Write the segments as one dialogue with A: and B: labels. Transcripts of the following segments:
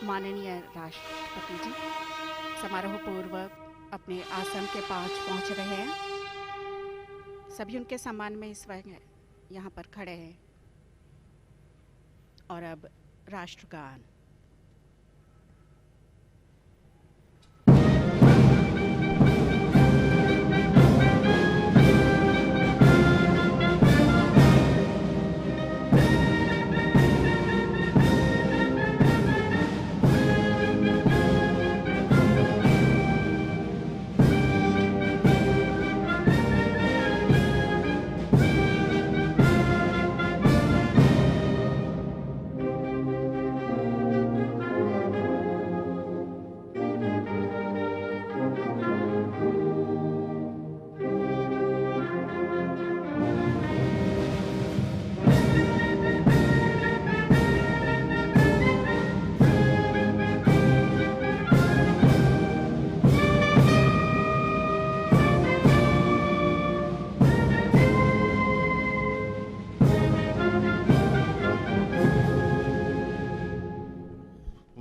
A: माननीय राष्ट्रपति जी समारोह पूर्वक अपने आसन के पास पहुंच रहे हैं। सभी उनके सम्मान में इस वक्त यहाँ पर खड़े हैं। और अब राष्ट्रगान।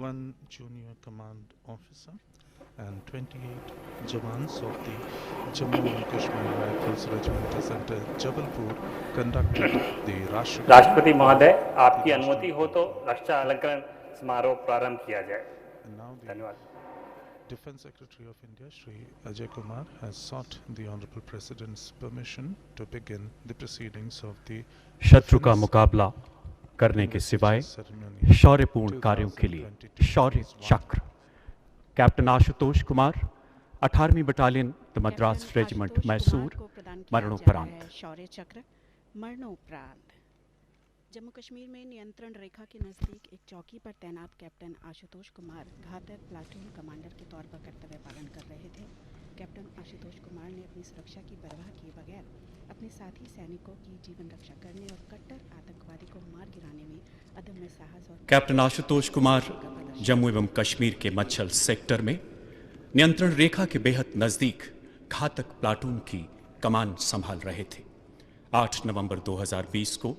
B: One junior command officer and 28 Jawans of the Jammu and Kashmir Rifles Regimental Center, Jabalpur, conducted the
C: राष्ट्रपति महोदय, आपकी अनुमति हो तो रक्षा अलंकरण समारोह प्रारंभ किया जाए। धन्यवाद।
B: Defence Secretary of India, Shri Ajay Kumar, has sought the Honorable President's permission to begin the proceedings of the
D: शत्रु का मुकाबला करने के सिवाय शौर्यपूर्ण कार्यों के लिए शौर्य चक्र कैप्टन आशुतोष कुमार 18वीं battalion the Madras Regiment Mysore मरणोपरांत।
A: शौर्य चक्र मरणोपरांत। जम्मू कश्मीर में नियंत्रण रेखा के नजदीक एक चौकी पर तैनात कैप्टन आशुतोष कुमार घातक प्लाटून कमांडर के तौर पर कर्तव्य पालन कर रहे थे। कैप्टन आशुतोष कुमार ने अपनी सुरक्षा की परवाह किए बगैर अपने साथी सैनिकों की जीवन रक्षा करने और कट्टर आतंकवादी को मार गिराने में अदम्य साहस और
D: कैप्टन आशुतोष कुमार जम्मू एवं कश्मीर के मच्छल सेक्टर में नियंत्रण रेखा के बेहद नजदीक घातक प्लाटून की कमान संभाल रहे थे। 8 नवंबर 2020 को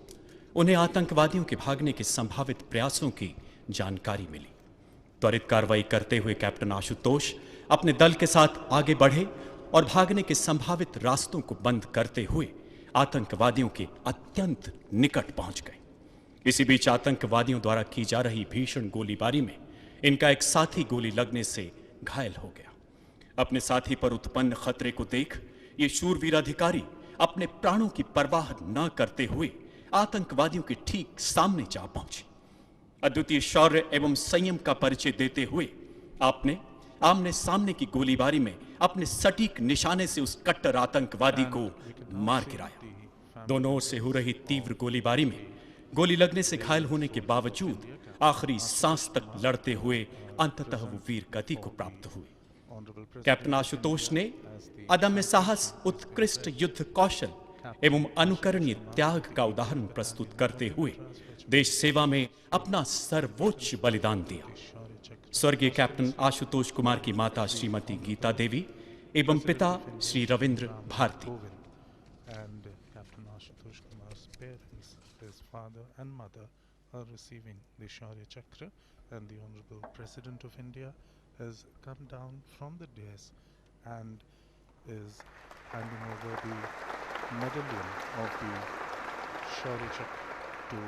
D: उन्हें आतंकवादियों के भागने के संभावित प्रयासों की जानकारी मिली। त्वरित कार्रवाई करते हुए कैप्टन आशुतोष अपने दल के साथ आगे बढ़े और भागने के संभावित रास्तों को बंद करते हुए आतंकवादियों के अत्यंत निकट पहुंच गए। इसी बीच आतंकवादियों द्वारा की जा रही भीषण गोलीबारी में इनका एक साथी गोली लगने से घायल हो गया। अपने साथी पर उत्पन्न खतरे को देख ये शूरवीर अधिकारी अपने प्राणों की परवाह न करते हुए आतंकवादियों के ठीक सामने जा पहुंचे। अद्वितीय शौर्य एवं संयम का परिचय देते हुए आपने आमने सामने की गोलीबारी में अपने सटीक निशाने से उस कट्टर आतंकवादी को मार गिराया। दोनों ओर से हो रही तीव्र गोलीबारी में गोली लगने से घायल होने के बावजूद आखिरी सांस तक लड़ते हुए अंततः वो वीर गति को प्राप्त हुए। कैप्टन आशुतोष ने अदम्य साहस, उत्कृष्ट युद्ध कौशल एवं अनुकरणीय त्याग का उदाहरण प्रस्तुत करते हुए देश सेवा में अपना सर्वोच्च बलिदान दिया। स्वर्गीय कैप्टन आशुतोष कुमार की माता श्रीमती गीता देवी एवं पिता Shri Ravindra Bharti.
B: and Captain Ashutosh Kumar's parents, his father and mother, are receiving the Shaurya Chakra, and the Honorable President of India has come down from the dais and is handing over the medallion of the Shaurya Chakra to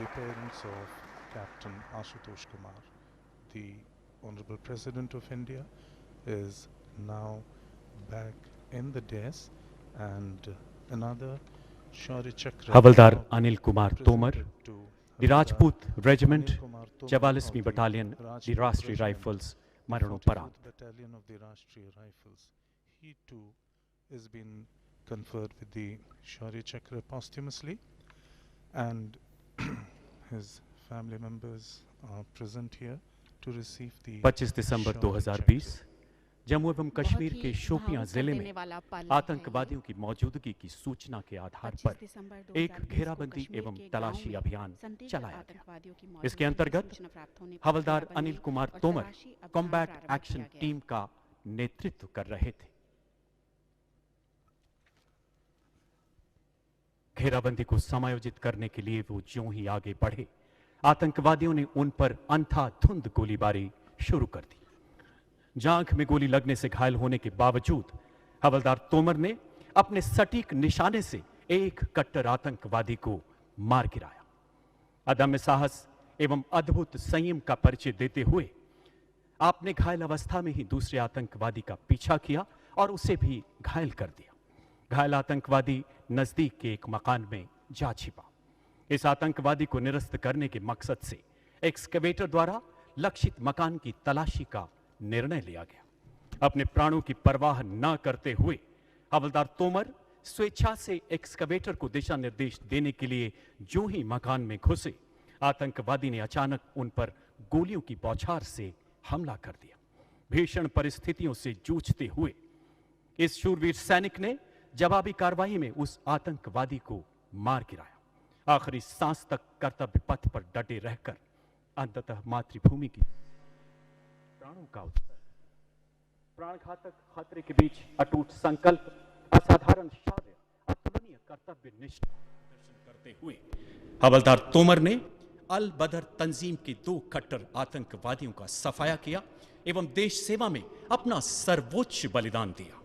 B: the parents of Captain Ashutosh Kumar. The Honorable President of India is now back in the dais and another Shaurya Chakra
D: havildar Anil Kumar Tomar the Rajput Regiment 44वीं battalion the Rashtriya Rifles मरणोपरांत।
B: battalion of the Rashtriya Rifles. He too is been conferred with the Shaurya Chakra posthumously, and his family members are present here to receive the
D: 25 दिसंबर 2020 जम्मू एवं कश्मीर के शोपियां जिले में आतंकवादियों की मौजूदगी की सूचना के आधार पर एक घेराबंदी एवं तलाशी अभियान चलाया गया। इसके अंतर्गत havildar Anil Kumar Tomar combat action team का नेतृत्व कर रहे थे। घेराबंदी को समायोजित करने के लिए वो ज्यों ही आगे बढ़े, आतंकवादियों ने उन पर अंधाधुंध गोलीबारी शुरू कर दी। जांघ में गोली लगने से घायल होने के बावजूद हवलदार तोमर ने अपने सटीक निशाने से एक कट्टर आतंकवादी को मार गिराया। अदम्य साहस एवं अद्भुत संयम का परिचय देते हुए आपने घायल अवस्था में ही दूसरे आतंकवादी का पीछा किया और उसे भी घायल कर दिया। घायल आतंकवादी नजदीक के एक मकान में जा छिपा। इस आतंकवादी को निरस्त करने के मकसद से एक्सकवेटर द्वारा लक्षित मकान की तलाशी का निर्णय लिया गया। अपने प्राणों की परवाह न करते हुए हवलदार तोमर स्वेच्छा से एक्सकवेटर को दिशा निर्देश देने के लिए जो ही मकान में घुसे, आतंकवादी ने अचानक उन पर गोलियों की बौछार से हमला कर दिया। भीषण परिस्थितियों से जूझते हुए इस शूरवीर सैनिक ने जवाबी कार्रवाई में उस आतंकवादी को मार गिराया। आखिरी सांस तक कर्तव्य पथ पर डटे रहकर अंततः मातृभूमि की प्राणों का उत्सव, प्राणघातक खतरे के बीच अटूट संकल्प, असाधारण शौर्य, अतुलनीय कर्तव्य निष्ठा प्रदर्शन करते हुए हवलदार तोमर ने अल बदर तंजीम के 2 कट्टर आतंकवादियों का सफाया किया एवं देश सेवा में अपना सर्वोच्च बलिदान दिया।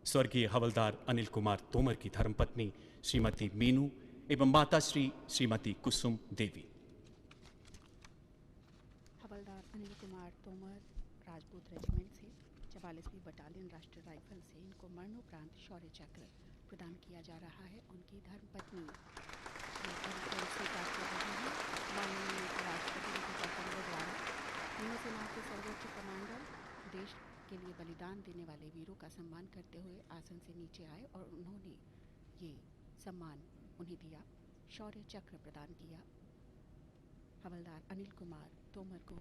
D: स्वर्गीय हवलदार अनिल कुमार तोमर की धर्मपत्नी श्रीमती मीनू एवं माताश्री श्रीमती कुसुम देवी।
A: हवलदार अनिल कुमार तोमर राजपूत रेजिमेंट से 44वीं बटालियन राष्ट्रीय राइफल से इनको मरणोपरांत शौर्य चक्र प्रदान किया जा रहा है। उनकी धर्मपत्नी स्वीकार कर रही है। माननीय राष्ट्रपति जी के कमरे द्वारा तीनों सेनाओं के सर्वोच्च कमांडर देश के लिए बलिदान देने वाले वीरों का सम्मान करते हुए आसन से नीचे आए और उन्होंने ये सम्मान उन्हें दिया, शौर्य चक्र प्रदान किया हवलदार अनिल कुमार तोमर को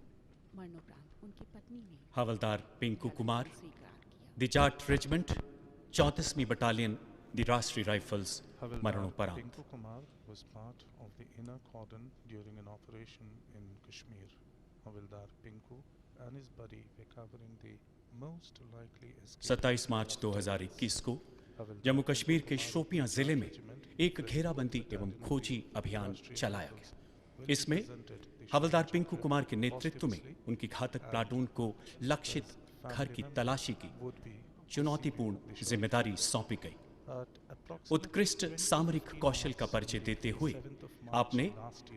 A: मरणोपरांत उनकी पत्नी ने
D: हवलदार पिंकू कुमार
A: स्वीकार किया।
D: द जाट रेजिमेंट 34वीं बटालियन द राष्ट्रीय राइफल्स मरणोपरांत।
B: Pinku Kumar was part of the inner cordon during an operation in Kashmir. Havildar Pinku and his buddy were covering the most likely escape.
D: 27 मार्च 2021 को जम्मू कश्मीर के शोपियां जिले में एक घेराबंदी एवं खोजी अभियान चलाया गया। इसमें हवलदार पिंकू कुमार के नेतृत्व में उनकी घातक प्लाटून को लक्षित घर की तलाशी की चुनौतीपूर्ण जिम्मेदारी सौंपी गई। उत्कृष्ट सामरिक कौशल का परिचय देते हुए आपने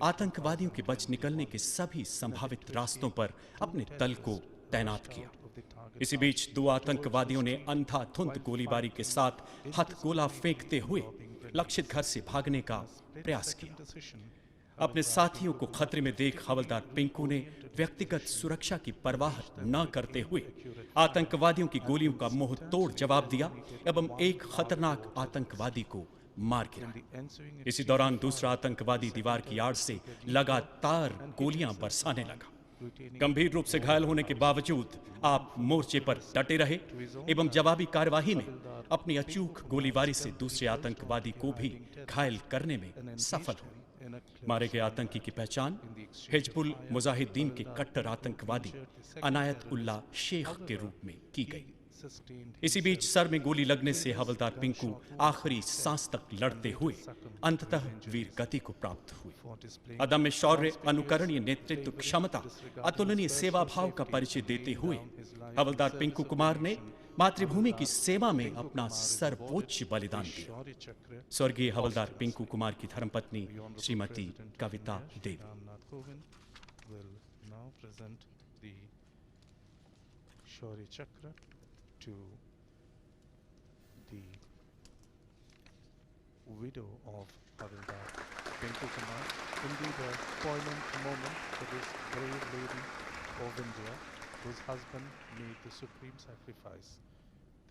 D: आतंकवादियों के बच निकलने के सभी संभावित रास्तों पर अपने दल को तैनात किया। इसी बीच 2 आतंकवादियों ने अंधाधुंध गोलीबारी के साथ हथगोला फेंकते हुए लक्षित घर से भागने का प्रयास किया। अपने साथियों को खतरे में देख हवलदार पिंकू ने व्यक्तिगत सुरक्षा की परवाह न करते हुए आतंकवादियों की गोलियों का मुंह तोड़ जवाब दिया एवं एक खतरनाक आतंकवादी को मार गिराया। इसी दौरान दूसरा आतंकवादी दीवार की आड़ से लगातार गोलियां बरसाने लगा। गंभीर रूप से घायल होने के बावजूद आप मोर्चे पर डटे रहे एवं जवाबी कार्यवाही में अपनी अचूक गोलीबारी से दूसरे आतंकवादी को भी घायल करने में सफल हुए। मारे गए आतंकी की पहचान हिजबुल मुजाहिदीन के कट्टर आतंकवादी अनायत उल्ला शेख के रूप में की गई। इसी बीच सर में गोली लगने से हवलदार पिंकू आखिरी सांस तक लड़ते हुए अंततः वीर गति को प्राप्त हुए। अदम्य शौर्य, अनुकरणीय नेतृत्व क्षमता, अतुलनीय सेवा भाव का परिचय देते हुए हवलदार पिंकू कुमार ने मातृभूमि की सेवा में अपना सर्वोच्च बलिदान दिया। स्वर्गीय हवलदार पिंकू कुमार की धर्मपत्नी श्रीमती कविता देवी।
B: To the widow of Havildar Pinku Kumar. Indeed, a poignant moment for this brave lady of India, whose husband made the supreme sacrifice.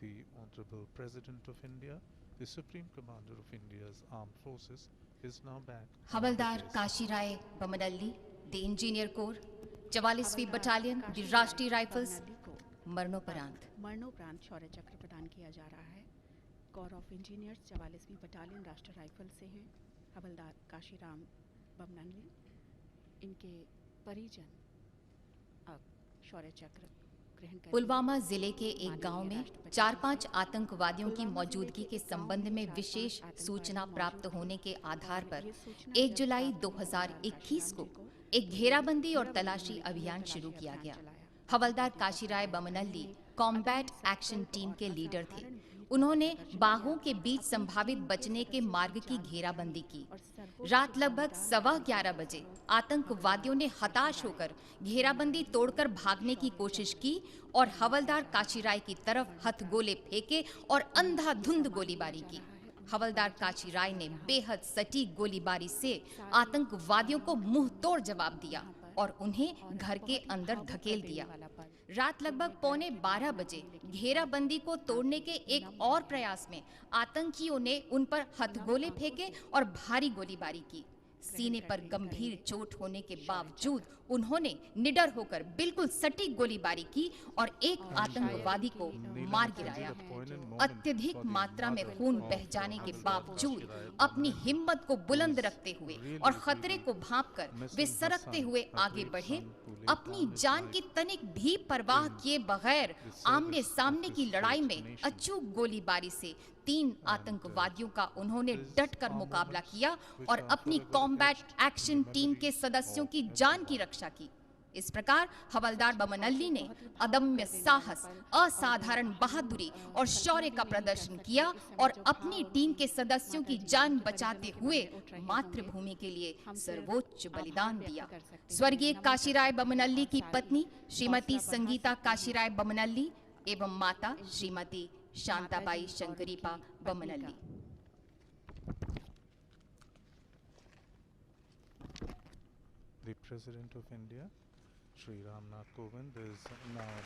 B: The Honorable President of India, the Supreme Commander of India's Armed Forces, is now back.
E: Havildar Kashirai Bammanalli, the Engineer Corps, 44वीं battalion, the Rashtriya Rifles,
A: मरणोपरांत शौर्य चक्र प्रदान किया जा रहा है। Corps of Engineers 44वीं battalion Rashtriya Rifle से हैं हवलदार काशीराम बमनल्ली। इनके परिजन अब शौर्य चक्र ग्रहण करेंगे।
E: पुलवामा जिले के एक गांव में 4-5 आतंकवादियों की मौजूदगी के संबंध में विशेष सूचना प्राप्त होने के आधार पर 1 जुलाई 2021 को एक घेराबंदी और तलाशी अभियान शुरू किया गया। हवलदार काशीराय बमनल्ली कॉम्बैट एक्शन टीम के लीडर थे। उन्होंने बागों के बीच संभावित बचने के मार्ग की घेराबंदी की। रात लगभग 11:15 बजे आतंकवादियों ने हताश होकर घेराबंदी तोड़कर भागने की कोशिश की और हवलदार काशीराय की तरफ हथगोले फेंके और अंधाधुंध गोलीबारी की। हवलदार काशीराय ने बेहद सटीक गोलीबारी से आतंकवादियों को मुंहतोड़ जवाब दिया और उन्हें घर के अंदर धकेल दिया। रात लगभग 11:45 बजे घेराबंदी को तोड़ने के एक और प्रयास में आतंकियों ने उन पर हथगोले फेंके और भारी गोलीबारी की। सीने पर गंभीर चोट होने के बावजूद उन्होंने निडर होकर बिल्कुल सटीक गोलीबारी की और एक आतंकवादी को मार गिराया। अत्यधिक मात्रा में खून बह जाने के बावजूद अपनी हिम्मत को बुलंद रखते हुए और खतरे को भांपकर वे सरकते हुए आगे बढ़े। अपनी जान की तनिक भी परवाह किए बगैर आमने सामने की लड़ाई में अचूक गोलीबारी से 3 आतंकवादियों का उन्होंने डटकर मुकाबला किया और अपनी कॉम्बैट एक्शन टीम के सदस्यों की जान की रक्षा की। इस प्रकार हवलदार बमनल्ली ने अदम्य साहस, असाधारण बहादुरी और शौर्य का प्रदर्शन किया और अपनी टीम के सदस्यों की जान बचाते हुए मातृभूमि के लिए सर्वोच्च बलिदान दिया। स्वर्गीय काशीराय बमनल्ली की पत्नी श्रीमती संगीता काशीराय बमनल्ली एवं माता Shrimati Shantabai शंकरीपा बमनल्ली।
B: The President of India, Shri Ramnath Kovind, is now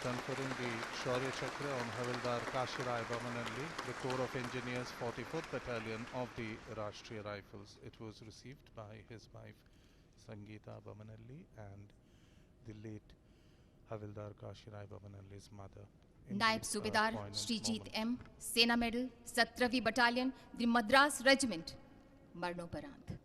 B: conferring the Shaurya Chakra on Havildar Kashirai Bammanalli, the Corps of Engineers, 44th Battalion of the Rashtriya Rifles. It was received by his wife Sangeeta Bammanalli and the late Havildar Kashirai Bammanalli's mother.
E: Naib Subedar Sreejith M, Sena Medal 17वीं battalion, the Madras Regiment, मरणोपरांत।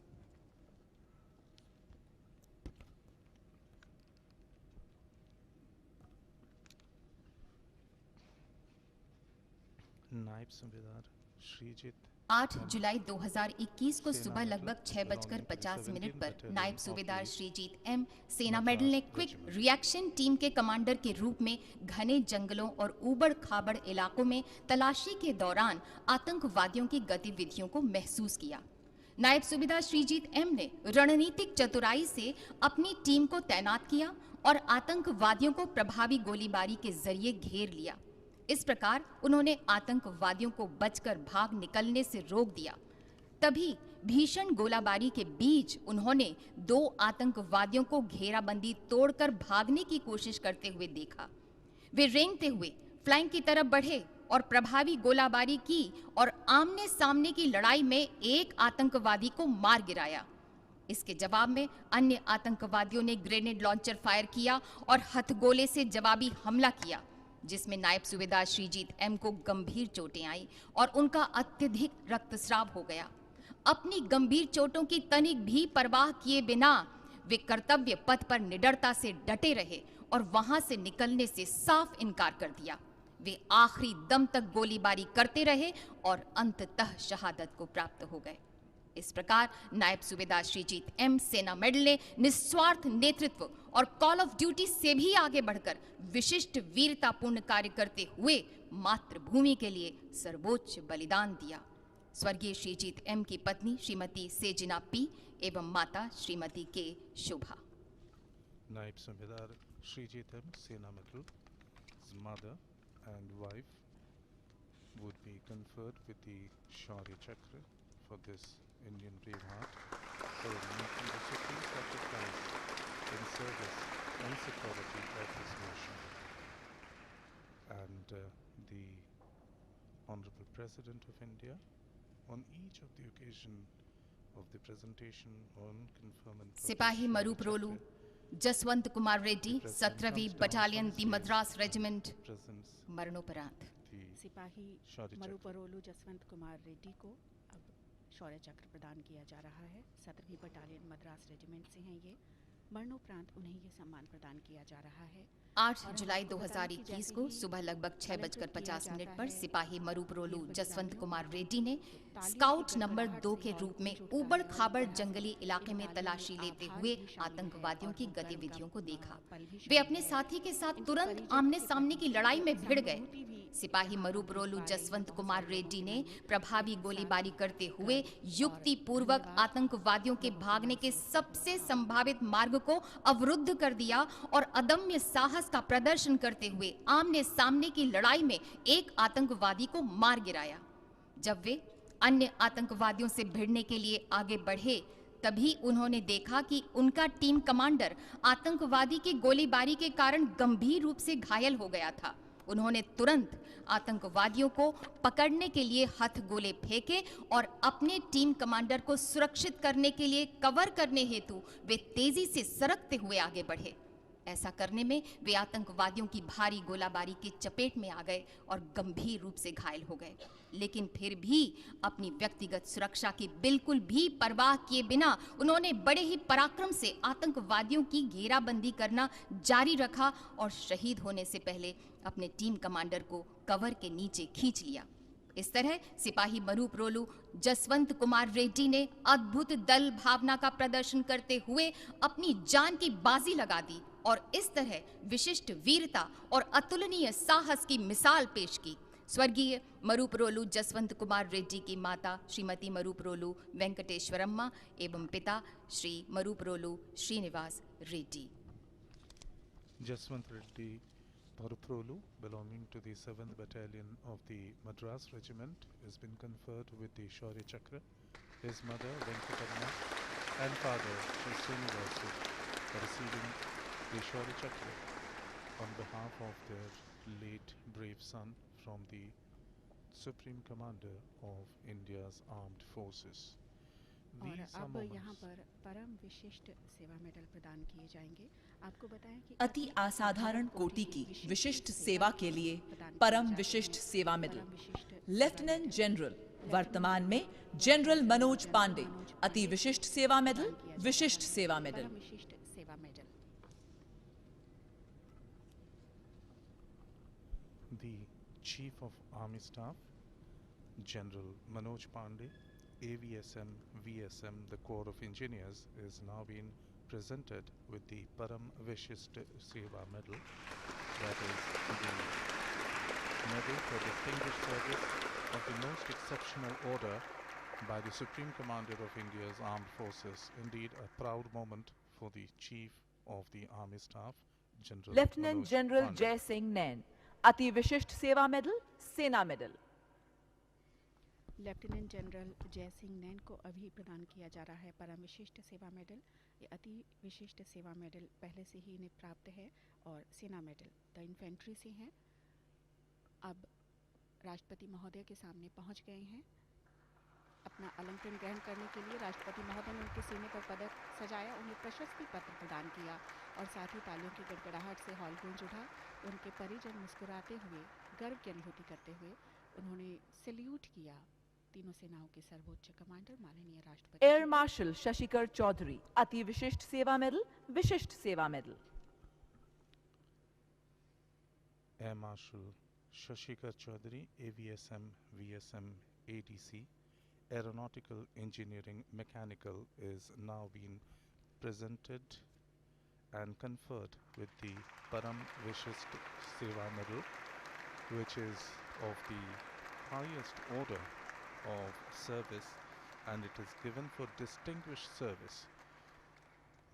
B: नायब सूबेदार श्रीजीत
E: 8 जुलाई 2021 को सुबह लगभग 6:50 पर नायब Subedar Sreejith M, Sena medal ने quick reaction team के commander के रूप में घने जंगलों और ऊबड़ खाबड़ इलाकों में तलाशी के दौरान आतंकवादियों की गतिविधियों को महसूस किया। नायब सूबेदार श्रीजीत एम ने रणनीतिक चतुराई से अपनी टीम को तैनात किया और आतंकवादियों को प्रभावी गोलीबारी के जरिए घेर लिया। इस प्रकार उन्होंने आतंकवादियों को बचकर भाग निकलने से रोक दिया। तभी भीषण गोलाबारी के बीच उन्होंने 2 आतंकवादियों को घेराबंदी तोड़कर भागने की कोशिश करते हुए देखा। वे रेंगते हुए फ्लैंक की तरफ बढ़े और प्रभावी गोलाबारी की और आमने सामने की लड़ाई में एक आतंकवादी को मार गिराया। इसके जवाब में अन्य आतंकवादियों ने ग्रेनेड लॉन्चर फायर किया और हथगोले से जवाबी हमला किया, जिसमें नायब सूबेदार श्रीजीत एम को गंभीर चोटें आई और उनका अत्यधिक रक्तस्राव हो गया। अपनी गंभीर चोटों की तनिक भी परवाह किए बिना वे कर्तव्य पथ पर निडरता से डटे रहे और वहां से निकलने से साफ इनकार कर दिया। वे आखिरी दम तक गोलीबारी करते रहे और अंततः शहादत को प्राप्त हो गए। इस प्रकार नायब सूबेदार श्रीजीत एम, सेना मेडल ने निस्वार्थ नेतृत्व और कॉल ऑफ ड्यूटी से भी आगे बढ़कर विशिष्ट वीरतापूर्ण कार्य करते हुए मातृभूमि के लिए सर्वोच्च बलिदान दिया। स्वर्गीय श्रीजीत एम की पत्नी श्रीमती सेजिना पी एवं माता श्रीमती के शोभा।
B: नायब Subedar Sreejith M, Sena medal, his mother and wife would be conferred with the Shaurya Chakra for this Indian braveheart for making the supreme sacrifice in service and security of this nation. And the Honorable President of India, on each of the occasion of the presentation on conferment of
E: सिपाही
B: the
E: मरूप
B: Shaurya
E: रोलू,
B: Chakra,
E: Jaswant Kumar Reddy,
B: the President
E: 17वीं
B: comes down
E: battalion,
B: from
E: the
B: stage
E: Madras
B: and
E: regiment,
B: presents
E: मरणोपरांत।
B: the
A: सिपाही
B: शौर्य चक्र।
A: मरुपरोलू जसवंत कुमार रेड्डी को अब शौर्य चक्र प्रदान किया जा रहा है। 17वीं बटालियन मद्रास रेजिमेंट से हैं ये। मरणोपरांत उन्हें ये सम्मान प्रदान किया जा रहा है।
E: 8 जुलाई 2021 को सुबह लगभग 6:50 पर सिपाही मरुप्रोलु जसवंत कुमार रेड्डी ने स्काउट नंबर 2 के रूप में ऊबड़ खाबड़ जंगली इलाके में तलाशी लेते हुए आतंकवादियों की गतिविधियों को देखा। वे अपने साथी के साथ तुरंत आमने सामने की लड़ाई में भिड़ गए। सिपाही मरुप्रोलु जसवंत कुमार रेड्डी ने प्रभावी गोलीबारी करते हुए युक्ति पूर्वक आतंकवादियों के भागने के सबसे संभावित मार्ग को अवरुद्ध कर दिया और अदम्य साहस का प्रदर्शन करते हुए आमने सामने की लड़ाई में एक आतंकवादी को मार गिराया। जब वे अन्य आतंकवादियों से भिड़ने के लिए आगे बढ़े, तभी उन्होंने देखा कि उनका टीम कमांडर आतंकवादी की गोलीबारी के कारण गंभीर रूप से घायल हो गया था। उन्होंने तुरंत आतंकवादियों को पकड़ने के लिए हथगोले फेंके और अपने टीम कमांडर को सुरक्षित करने के लिए कवर करने हेतु वे तेजी से सरकते हुए आगे बढ़े। ऐसा करने में वे आतंकवादियों की भारी गोलाबारी की चपेट में आ गए और गंभीर रूप से घायल हो गए। लेकिन फिर भी अपनी व्यक्तिगत सुरक्षा की बिल्कुल भी परवाह किए बिना उन्होंने बड़े ही पराक्रम से आतंकवादियों की घेराबंदी करना जारी रखा और शहीद होने से पहले अपने टीम कमांडर को कवर के नीचे खींच लिया। इस तरह सिपाही मरुप्रोलु जसवंत कुमार रेड्डी ने अद्भुत दल भावना का प्रदर्शन करते हुए अपनी जान की बाजी लगा दी और इस तरह विशिष्ट वीरता और अतुलनीय साहस की मिसाल पेश की। स्वर्गीय मरुप्रोलु जसवंत कुमार रेड्डी की माता श्रीमती मरुप्रोलु वेंकटेश्वरम्मा एवं पिता Shri मरुप्रोलु Srinivas Reddy.
B: Jaswant Reddy Maruprolu, belonging to the 7th Battalion of the Madras Regiment, has been conferred with the Shaurya Chakra. His mother, Venkatamma, and father, Sri Srinivasu, are receiving the Shaurya Chakra on behalf of their late brave son from the Supreme Commander of India's Armed Forces.
A: और
B: These are
A: अब यहाँ
B: moments
A: पर परम Vishisht Seva medal प्रदान किए जाएंगे। आपको बताएं कि
F: अति असाधारण कोटि की विशिष्ट सेवा के लिए परम Vishisht Seva medal lieutenant general वर्तमान में general Manoj Pandey Ati Vishisht Seva medal Vishisht Seva medal.
A: परम Vishisht Seva medal.
B: The Chief of Army Staff, General Manoj Pandey, AVSM, VSM, the Corps of Engineers, is now being presented with the Param Vishisht Seva Medal, that is the medal for distinguished service of the most exceptional order by the Supreme Commander of India's Armed Forces. Indeed, a proud moment for the Chief of the Army Staff, General
F: lieutenant
B: Manoj
F: general
B: Pandey.
F: जय सिंह नैन अति Vishisht Seva medal Sena medal.
A: Lieutenant general जय सिंह नैन को अभी प्रदान किया जा रहा है परम विशिष्ट सेवा मेडल। ये अति विशिष्ट सेवा मेडल पहले से ही इन्हें प्राप्त है और सेना मेडल द इन्फेंट्री से हैं। अब राष्ट्रपति महोदय के सामने पहुंच गए हैं। अपना अलंकरण ग्रहण करने के लिए राष्ट्रपति महोदय ने उनके सीने पर पदक सजाया, उन्हें प्रशस्ति पत्र प्रदान किया और साथ ही तालियों की गड़गड़ाहट से हॉल गूंज उठा। उनके परिजन मुस्कुराते हुए गर्व की अनुभूति करते हुए उन्होंने सैल्यूट किया तीनों सेनाओं के सर्वोच्च कमांडर माननीय राष्ट्रपति
F: एयर मार्शल शशिकर चौधरी अति Vishisht Seva medal Vishisht Seva medal.
B: Air Marshal Shashikar Chaudhary, AVSM, VSM, ADC, Aeronautical Engineering Mechanical, is now being presented and conferred with the Param Vishisht Seva Medal, which is of the highest order of service, and it is given for distinguished service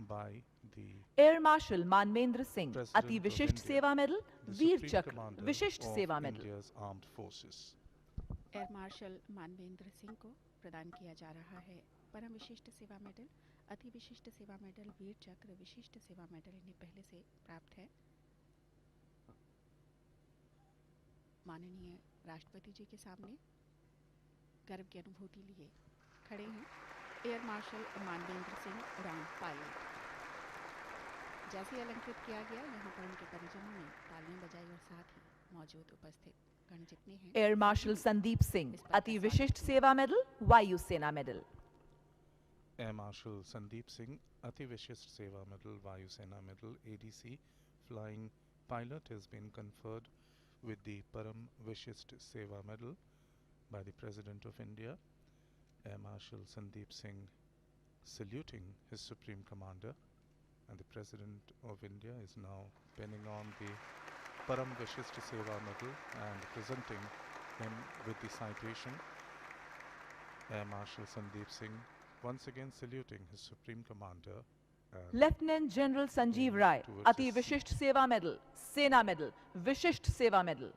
B: by the
F: air marshal Manvendra Singh
B: President
F: अति
B: of
F: विशिष्ट
B: India,
F: सेवा medal
B: the
F: Veer
B: Supreme
F: चक्र
B: Commander
F: विशिष्ट
B: of
F: सेवा medal.
B: India's Armed Forces.
A: Air marshal Manvendra Singh को प्रदान किया जा रहा है परम विशिष्ट सेवा मेडल, अति विशिष्ट सेवा मेडल, वीर चक्र, विशिष्ट सेवा मेडल इन्हें पहले से प्राप्त है। माननीय राष्ट्रपति जी के सामने गर्व की अनुभूति लिए खड़े हैं एयर मार्शल मानवेंद्र सिंह उड़ान पायलट। जैसे अलंकृत किया गया, यहाँ पर उनके परिजनों ने तालियां बजाई और साथ ही मौजूद उपस्थित गण जितने हैं
F: air marshal Sandeep Singh Ati Vishisht Seva medal वायु Sena medal.
B: Air Marshal Sandeep Singh, Ati Vishisht Seva Medal, Vayu Sena Medal, ADC Flying Pilot has been conferred with the Param Vishisht Seva Medal by the President of India. Air Marshal Sandeep Singh saluting his Supreme Commander, and the President of India is now pinning on the Param Vishisht Seva Medal and presenting him with the citation. Air Marshal Sandeep Singh once again saluting his Supreme Commander.
F: Lieutenant General Sanjeev Rai, Ati Vishisht Seva medal, Sena medal, Vishisht Seva medal.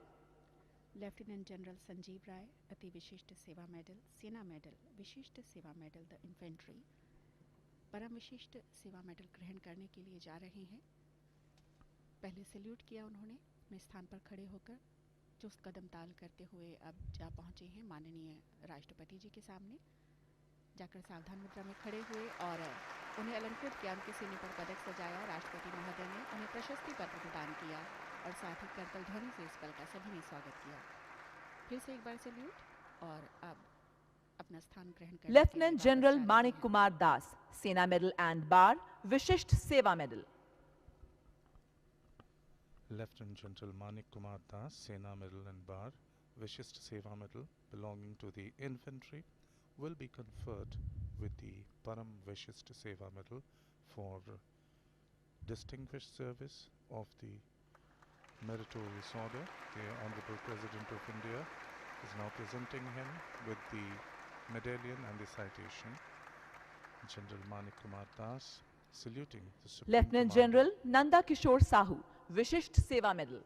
A: Lieutenant General Sanjeev Rai, Ati Vishisht Seva medal, Sena medal, Vishisht Seva medal the infantry, परम Vishisht Seva medal ग्रहण करने के लिए जा रहे हैं। पहले salute किया उन्होंने अपने स्थान पर खड़े होकर, जो कदम ताल करते हुए अब जा पहुंचे हैं माननीय राष्ट्रपति जी के सामने। जाकर सावधान मुद्रा में खड़े हुए और उन्हें अलंकृत किया, उनके सीने पर पदक सजाया। राष्ट्रपति महोदय ने उन्हें प्रशस्ति पत्र प्रदान किया और साथ ही करतल ध्वनि से इस पल का सभी ने स्वागत किया। फिर से एक बार सैल्यूट और अब अपना स्थान ग्रहण कर
F: लेफ्टिनेंट जनरल माणिक कुमार दास, सेना medal and bar, Vishisht Seva medal.
B: Lieutenant General Manik Kumar Das, Sena Medal and Bar, Vishisht Seva Medal belonging to the infantry will be conferred with the Param Vishisht Seva Medal for distinguished service of the meritorious order. The Honorable President of India is now presenting him with the medallion and the citation. General Manik Kumar Das saluting the Supreme
F: Lieutenant
B: Commander.
F: General Nanda Kishore Sahu, Vishisht Seva medal.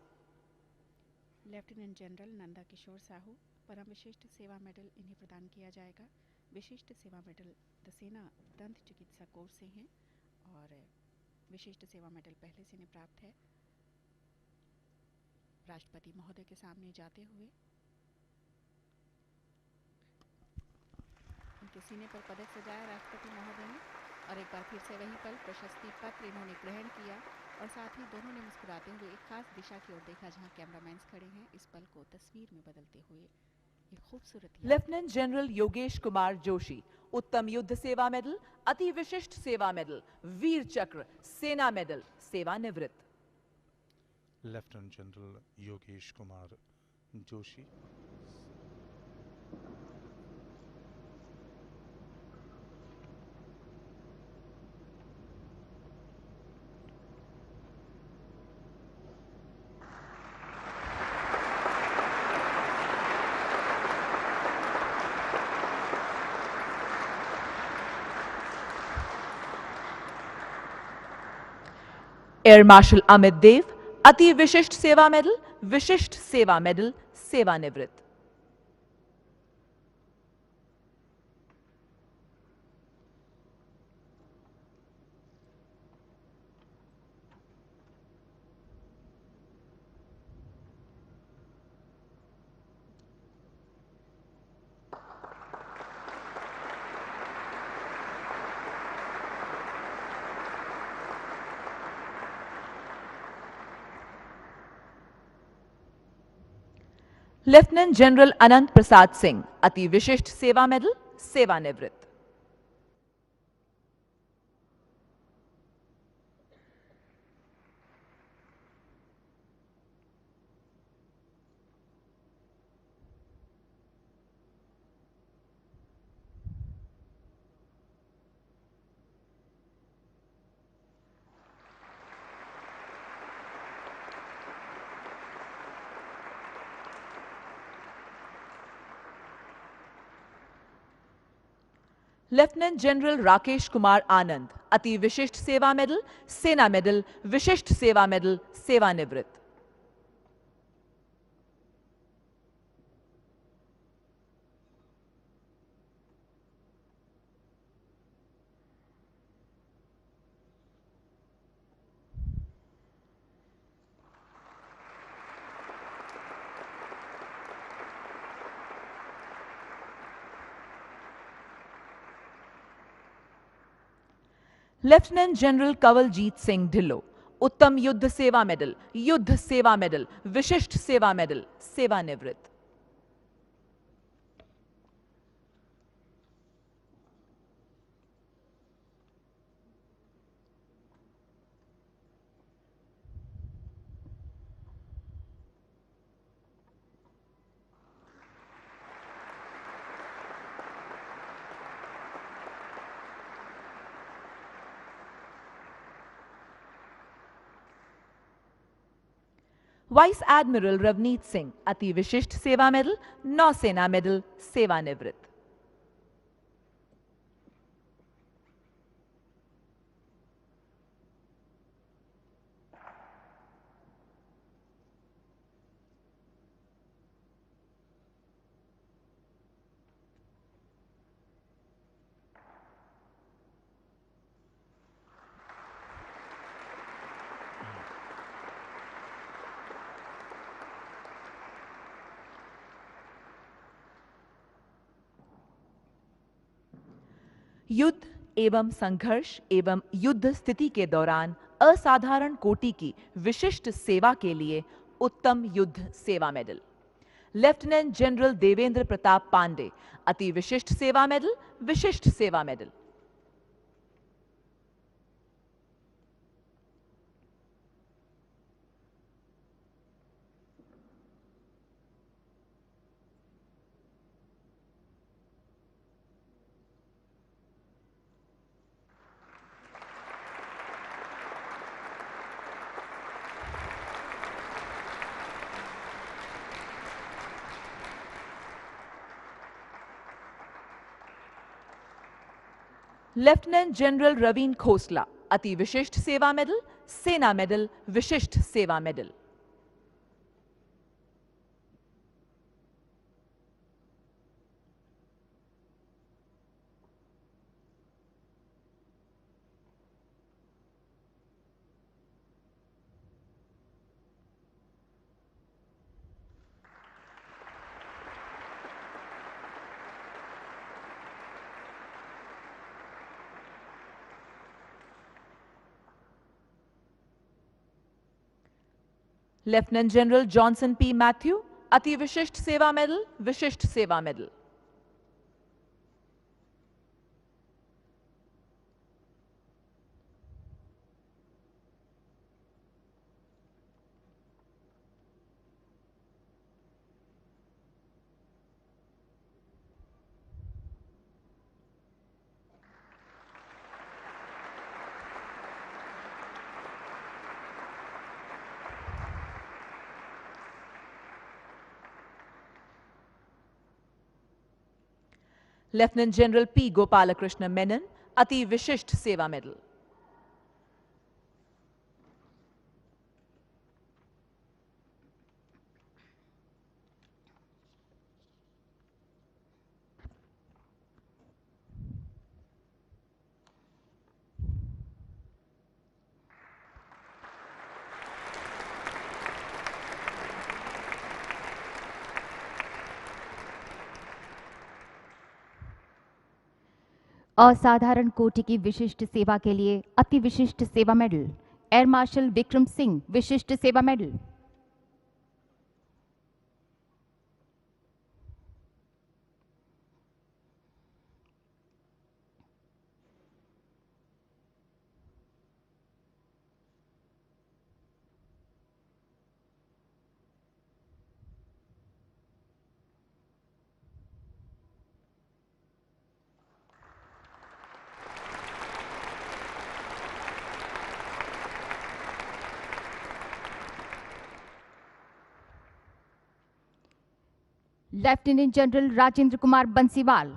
A: Lieutenant General Nanda Kishore Sahu, Param Vishisht Seva medal इन्हें प्रदान किया जाएगा। विशिष्ट Seva medal the सेना दंत चिकित्सा course से हैं और विशिष्ट सेवा मेडल पहले से इन्हें प्राप्त है। राष्ट्रपति महोदय के सामने जाते हुए उनके सीने पर पदक सजाया राष्ट्रपति महोदय ने और एक बार फिर से वही पल प्रशस्ति पत्र इन्होंने ग्रहण किया और साथ ही दोनों ने मुस्कुराते हुए एक खास दिशा की ओर देखा जहां कैमरामैन खड़े हैं। इस पल को तस्वीर में बदलते हुए एक खूबसूरत
F: लेफ्टिनेंट जनरल योगेश कुमार जोशी, उत्तम युद्ध सेवा मेडल, अति विशिष्ट सेवा मेडल, वीर चक्र, सेना मेडल, सेवानिवृत्त।
B: Lieutenant General Yogesh Kumar Joshi.
F: Air Marshal Amit Dev, Ati Vishisht Seva medal, Vishisht Seva Medal, सेवानिवृत्त। Lieutenant General Anant Prasad Singh, Ati Vishisht Seva Medal, सेवानिवृत्त। Lieutenant General Rakesh Kumar Anand, Ati Vishisht Seva medal, Sena medal, Vishisht Seva Medal, सेवानिवृत्त। लेफ्टिनेंट जनरल कंवलजीत सिंह ढिल्लों, उत्तम युद्ध सेवा मेडल, युद्ध सेवा मेडल, विशिष्ट सेवा मेडल, सेवानिवृत्त। Vice admiral Ravneet Singh Ati Vishisht Seva medal, नौसेना मेडल, सेवानिवृत्त। युद्ध एवं संघर्ष एवं युद्ध स्थिति के दौरान असाधारण कोटि की विशिष्ट सेवा के लिए Uttam Yudh Seva medal, lieutenant general Devendra Pratap Pandey Ati Vishisht Seva medal, Vishisht Seva medal. Lieutenant general Raveen Khosla Ati Vishisht Seva medal, Sena medal, Vishisht Seva medal. Lieutenant general Johnson P Mathew Ati Vishisht Seva medal, Vishisht Seva medal. Lieutenant general P Gopalakrishna Menon Ati Vishisht Seva medal.
E: असाधारण कोटि की विशिष्ट सेवा के लिए Ati Vishisht Seva Medal, Air Marshal Vikram Singh Vishisht Seva medal. Lieutenant General Rajendra Kumar Bansiwal.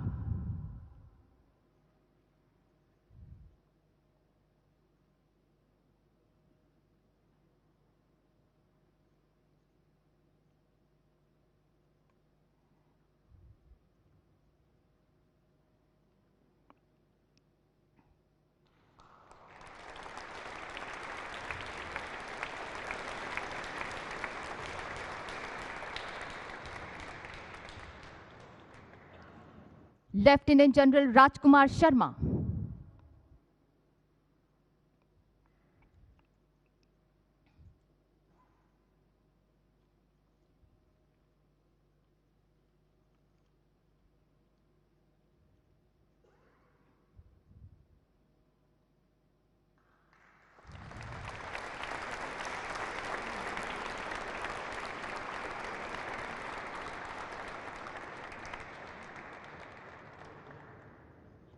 E: Lieutenant General Rajkumar Sharma.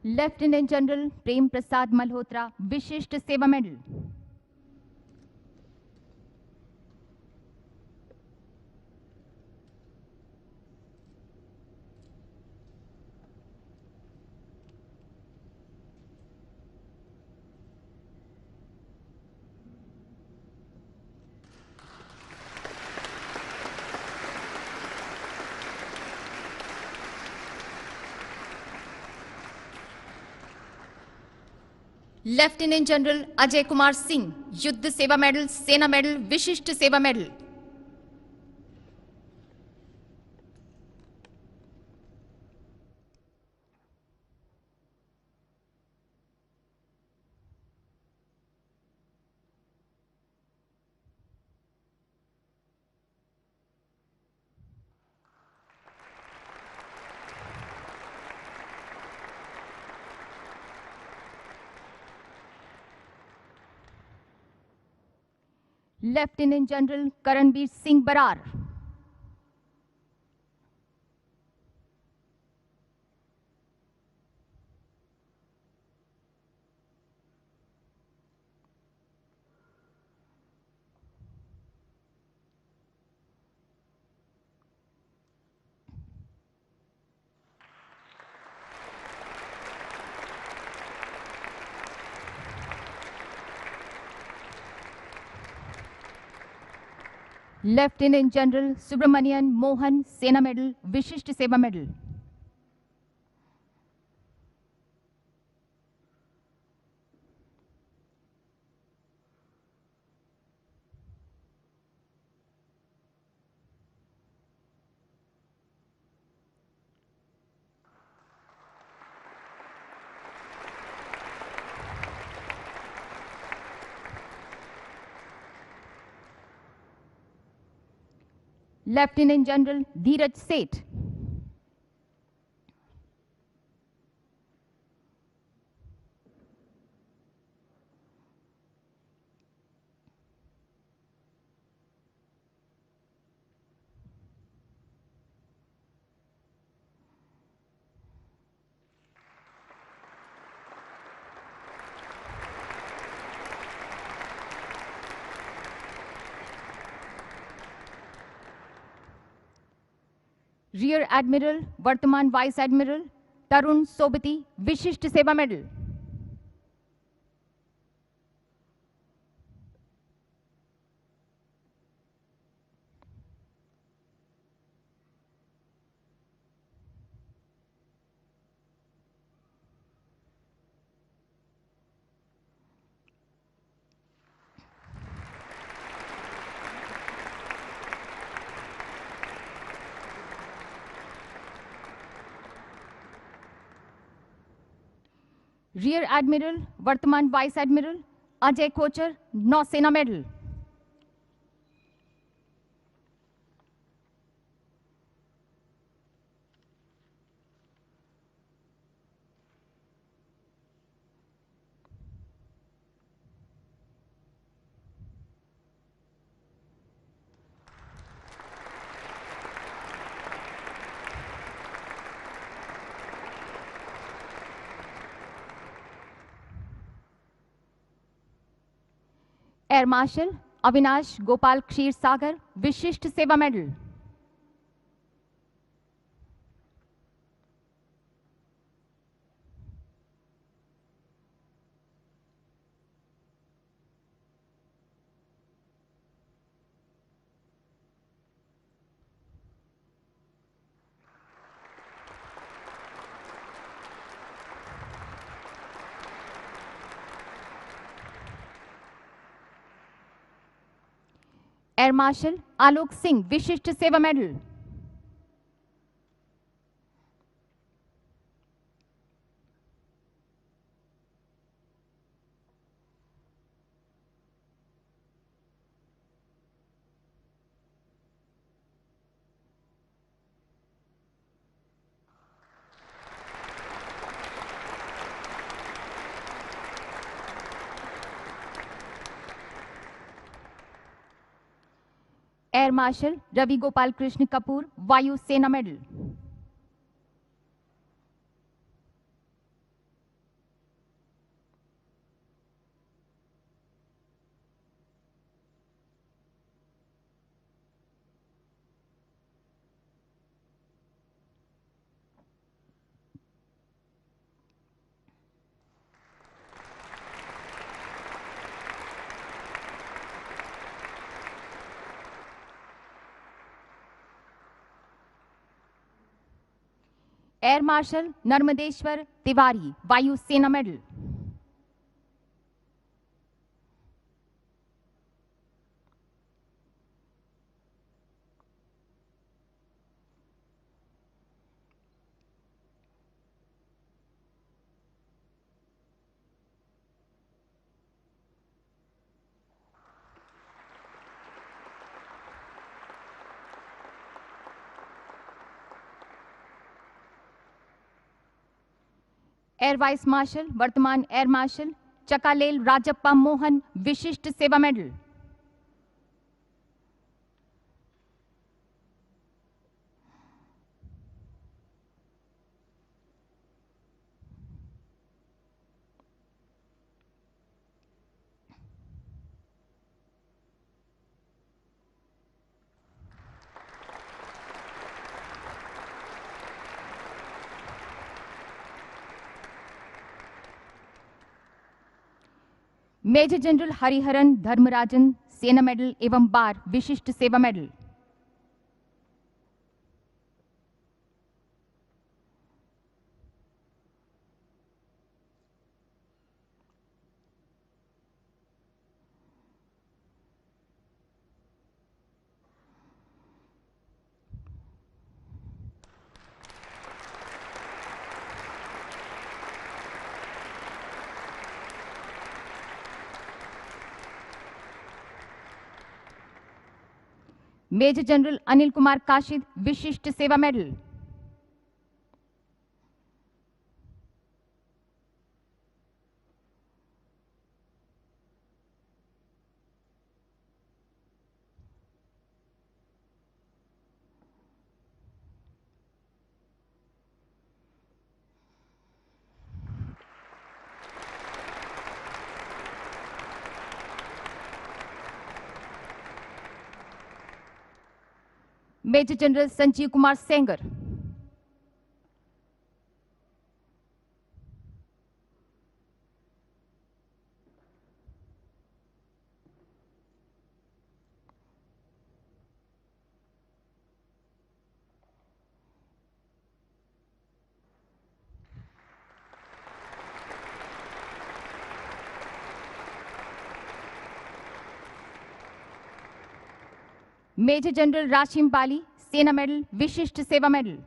E: Lieutenant General Prem Prasad Malhotra Vishisht Seva medal. Lieutenant General Ajay Kumar Singh, Yuddh Seva medal, Sena medal, Vishisht Seva medal. Lieutenant General Karanbir Singh Brar, Lieutenant General Subramanian Mohan, Sena medal, Vishisht Seva medal. Lieutenant General Dheeraj Seth, Rear Admiral वर्तमान Vice Admiral Tarun Sobti, Vishisht Seva medal. Rear Admiral वर्तमान Vice Admiral Ajay Kochar, Nausena Medal. Air Marshal Avinash Gopal Kshir Sagar, Vishisht Seva Medal. Air Marshal Alok Singh, Vishisht Seva Medal. Air Marshal Ravi Gopal Krishna Kapoor, Vayu Sena Medal. Air Marshal Narmdeshwar Tiwari, Vayu Sena Medal. Air Vice Marshal वर्तमान Air Marshal Chakalel Rajappa Mohan Vishisht Seva Medal. Major General Hariharan Dharmarajan Sena Medal एवं Bar Vishisht Seva Medal. Major General Anil Kumar Kashid विशिष्ट Seva Medal. Major General Sanjeev Kumar Sengar. Major General Rashim Bali Sena medal Vishisht Seva Medal.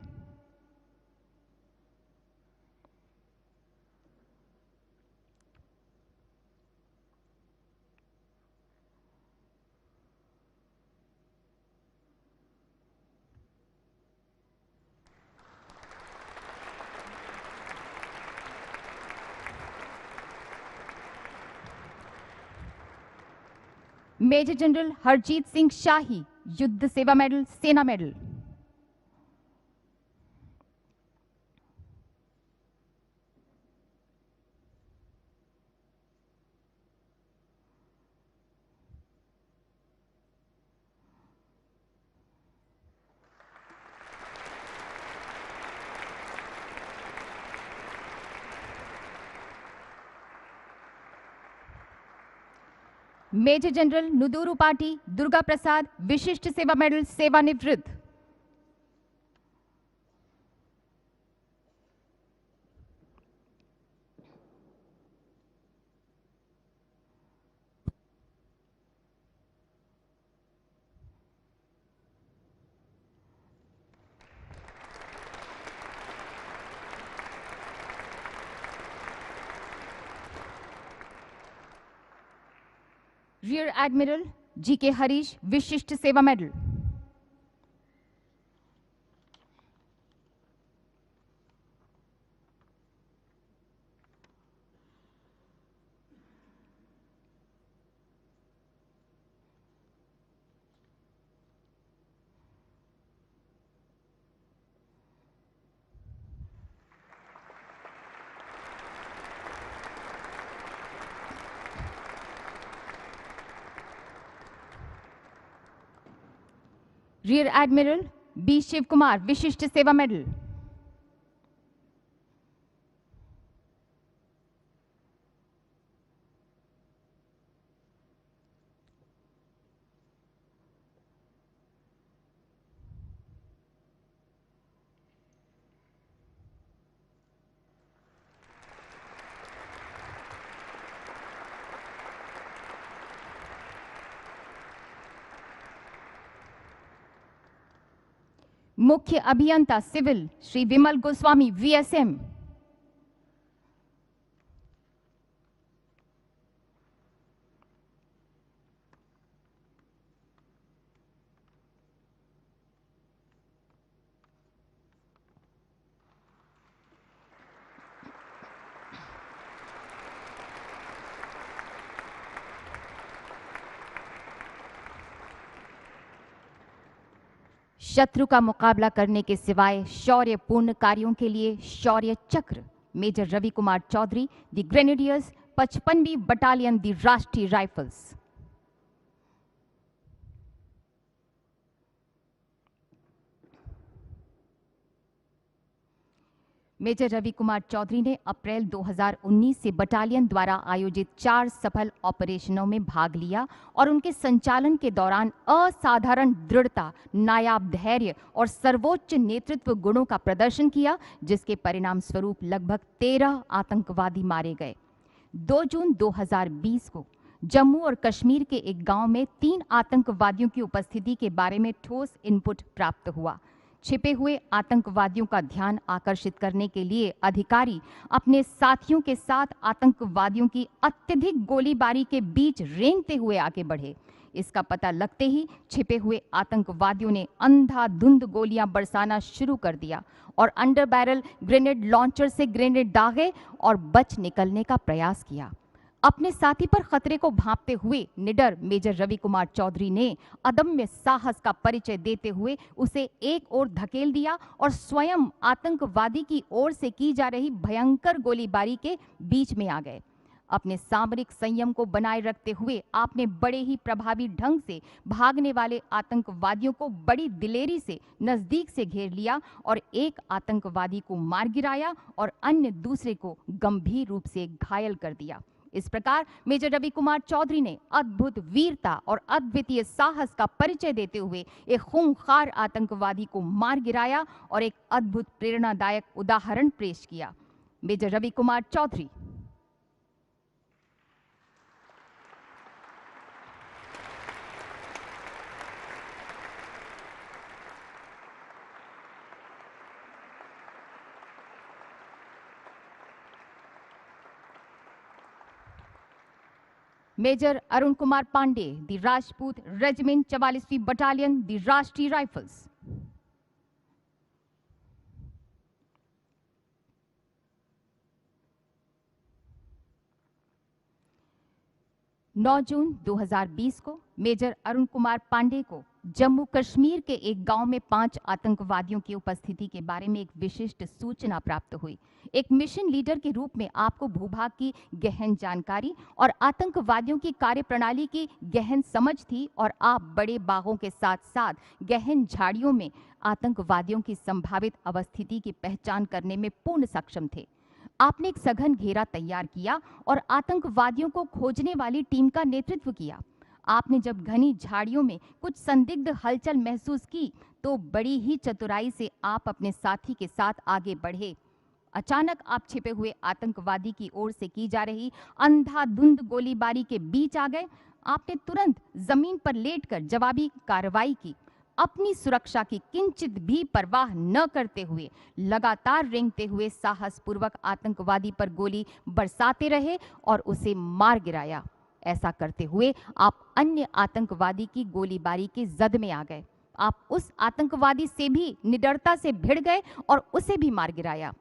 E: Major General Harjeet Singh Shahi Yuddh Seva medal Sena Medal. Major General Nuduru Pati Durga Prasad Vishisht Seva Medal सेवानिवृत्त। Rear admiral GK. Harish Vishisht Seva medal. Rear admiral B Shiv Kumar Vishisht Seva medal. मुख्य अभियंता civil Shri Vimal Goswami VSM. शत्रु का मुकाबला करने के सिवाय शौर्यपूर्ण कार्यों के लिए Shaurya Chakra Major Ravi Kumar Chaudhary, the Grenadiers, 55वीं battalion, the Rashtriya Rifles. Major Ravi Kumar Chaudhary ने अप्रैल 2019 से बटालियन द्वारा आयोजित 4 सफल ऑपरेशनों में भाग लिया और उनके संचालन के दौरान असाधारण दृढ़ता, नायाब धैर्य और सर्वोच्च नेतृत्व गुणों का प्रदर्शन किया, जिसके परिणाम स्वरूप लगभग 13 आतंकवादी मारे गए। 2 जून 2020 को जम्मू और कश्मीर के एक गांव में 3 आतंकवादियों की उपस्थिति के बारे में ठोस इनपुट प्राप्त हुआ। छिपे हुए आतंकवादियों का ध्यान आकर्षित करने के लिए अधिकारी अपने साथियों के साथ आतंकवादियों की अत्यधिक गोलीबारी के बीच रेंगते हुए आगे बढ़े। इसका पता लगते ही छिपे हुए आतंकवादियों ने अंधाधुंध गोलियां बरसाना शुरू कर दिया और अंडर बैरल ग्रेनेड लॉन्चर से ग्रेनेड दागे और बच निकलने का प्रयास किया। अपने साथी पर खतरे को भांपते हुए निडर मेजर रवि कुमार चौधरी ने अदम्य साहस का परिचय देते हुए उसे एक ओर धकेल दिया और स्वयं आतंकवादी की ओर से की जा रही भयंकर गोलीबारी के बीच में आ गए। अपने सामरिक संयम को बनाए रखते हुए आपने बड़े ही प्रभावी ढंग से भागने वाले आतंकवादियों को बड़ी दिलेरी से नजदीक से घेर लिया और एक आतंकवादी को मार गिराया और अन्य दूसरे को गंभीर रूप से घायल कर दिया। इस प्रकार मेजर रवि कुमार चौधरी ने अद्भुत वीरता और अद्वितीय साहस का परिचय देते हुए एक खूंखार आतंकवादी को मार गिराया और एक अद्भुत प्रेरणादायक उदाहरण पेश किया। Major Ravi Kumar Chaudhary. Major Arun Kumar Pandey, the Rajput Regiment, 44वीं बटालियन, द राष्ट्रीय राइफल्स। नौ जून 2020 को मेजर अरुण कुमार पांडे को जम्मू कश्मीर के एक गांव में 5 आतंकवादियों की उपस्थिति के बारे में एक विशिष्ट सूचना प्राप्त हुई। एक मिशन लीडर के रूप में आपको भूभाग की गहन जानकारी और आतंकवादियों की कार्यप्रणाली की गहन समझ थी और आप बड़े बागों के साथ साथ गहन झाड़ियों में आतंकवादियों की संभावित अवस्थिति की पहचान करने में पूर्ण सक्षम थे। आपने एक सघन घेरा तैयार किया और आतंकवादियों को खोजने वाली टीम का नेतृत्व किया। आपने जब घनी झाड़ियों में कुछ संदिग्ध हलचल महसूस की तो बड़ी ही चतुराई से आप अपने साथी के साथ आगे बढ़े। अचानक आप छिपे हुए आतंकवादी की ओर से की जा रही अंधाधुंध गोलीबारी के बीच आ गए। आपने तुरंत जमीन पर लेटकर जवाबी कार्रवाई की। अपनी सुरक्षा की किंचित भी परवाह न करते हुए लगातार रेंगते हुए साहसपूर्वक आतंकवादी पर गोली बरसाते रहे और उसे मार गिराया। ऐसा करते हुए आप अन्य आतंकवादी की गोलीबारी के जद में आ गए। आप उस आतंकवादी से भी निडरता से भिड़ गए और उसे भी मार गिराया।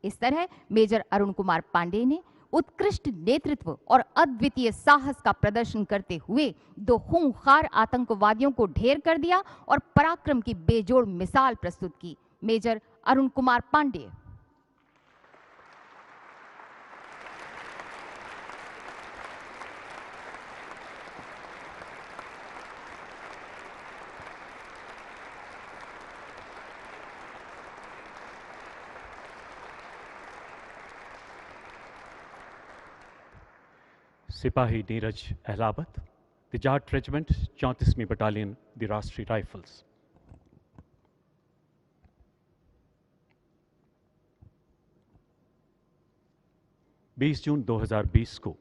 E: इस तरह मेजर अरुण कुमार पांडे ने उत्कृष्ट नेतृत्व और अद्वितीय साहस का प्रदर्शन करते हुए 2 खूंखार आतंकवादियों को ढेर कर दिया और पराक्रम की बेजोड़ मिसाल प्रस्तुत की। मेजर अरुण कुमार पांडे।
D: सिपाही नीरज अहलावत, द जाट रेजिमेंट, 34वीं बटालियन, द राष्ट्रीय राइफल्स। बीस जून 2020 को